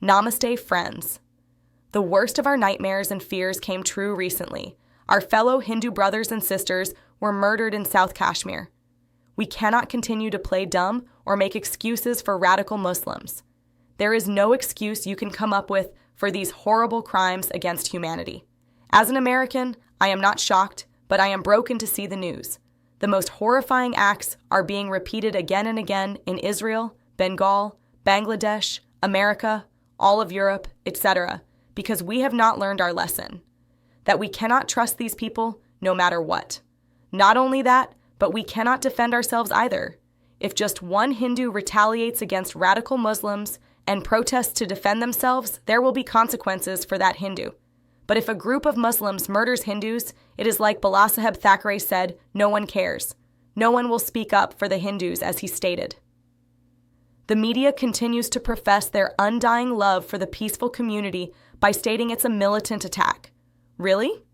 Namaste, friends. The worst of our nightmares and fears came true recently. Our fellow Hindu brothers and sisters were murdered in South Kashmir. We cannot continue to play dumb or make excuses for radical Muslims. There is no excuse you can come up with for these horrible crimes against humanity. As an American, I am not shocked, but I am broken to see the news. The most horrifying acts are being repeated again and again in Israel, Bengal, Bangladesh, America, all of Europe, etc., because we have not learned our lesson. That we cannot trust these people no matter what. Not only that, but we cannot defend ourselves either. If just one Hindu retaliates against radical Muslims and protests to defend themselves, there will be consequences for that Hindu. But if a group of Muslims murders Hindus, it is like Balasaheb Thackeray said, no one cares. No one will speak up for the Hindus, as he stated. The media continues to profess their undying love for the peaceful community by stating it's a militant attack. Really?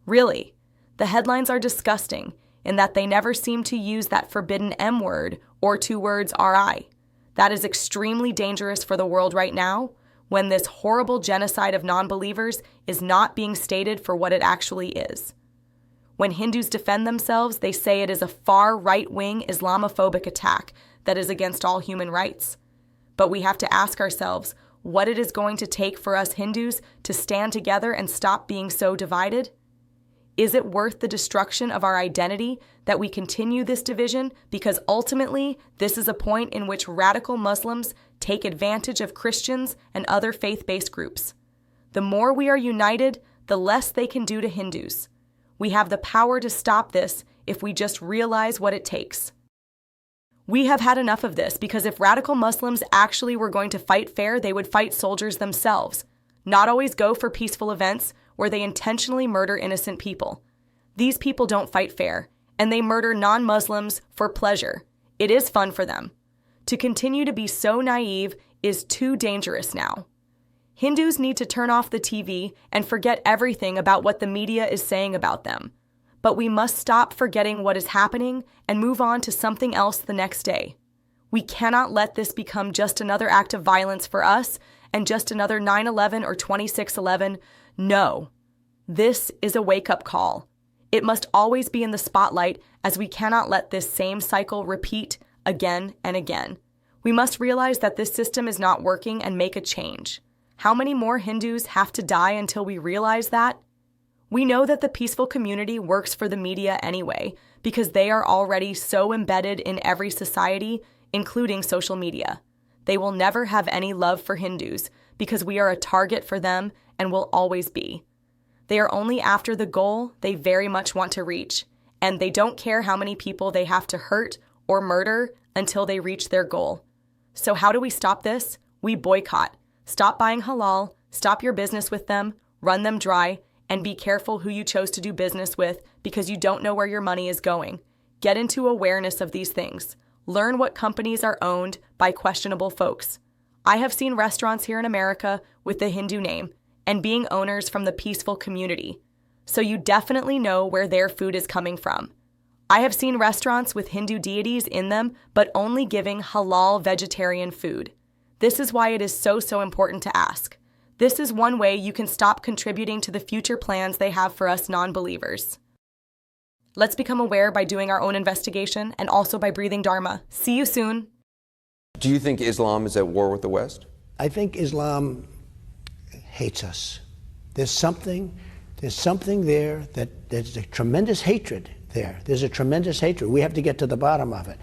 Really? The headlines are disgusting in that they never seem to use that forbidden M word or two words RI. That is extremely dangerous for the world right now, when this horrible genocide of non-believers is not being stated for what it actually is. When Hindus defend themselves, they say it is a far right-wing Islamophobic attack that is against all human rights. But we have to ask ourselves what it is going to take for us Hindus to stand together and stop being so divided. Is it worth the destruction of our identity that we continue this division? Because ultimately, this is a point in which radical Muslims take advantage of Christians and other faith-based groups. The more we are united, the less they can do to Hindus. We have the power to stop this if we just realize what it takes. We have had enough of this, because if radical Muslims actually were going to fight fair, they would fight soldiers themselves, not always go for peaceful events where they intentionally murder innocent people. These people don't fight fair, and they murder non-Muslims for pleasure. It is fun for them. To continue to be so naive is too dangerous now. Hindus need to turn off the TV and forget everything about what the media is saying about them. But we must stop forgetting what is happening and move on to something else the next day. We cannot let this become just another act of violence for us and just another 9/11 or 26/11. No, this is a wake-up call. It must always be in the spotlight, as we cannot let this same cycle repeat again and again. We must realize that this system is not working and make a change. How many more Hindus have to die until we realize that? We know that the peaceful community works for the media anyway, because they are already so embedded in every society, including social media. They will never have any love for Hindus, because we are a target for them and will always be. They are only after the goal they very much want to reach, and they don't care how many people they have to hurt or murder until they reach their goal. So how do we stop this? We boycott. Stop buying halal, stop your business with them, run them dry, and be careful who you chose to do business with, because you don't know where your money is going. Get into awareness of these things. Learn what companies are owned by questionable folks. I have seen restaurants here in America with the Hindu name and being owners from the peaceful community, so you definitely know where their food is coming from. I have seen restaurants with Hindu deities in them, but only giving halal vegetarian food. This is why it is so important to ask. This is one way you can stop contributing to the future plans they have for us non-believers. Let's become aware by doing our own investigation and also by breathing Dharma. See you soon. Do you think Islam is at war with the West? I think Islam hates us. There's something there that there's a tremendous hatred there. There's a tremendous hatred. We have to get to the bottom of it.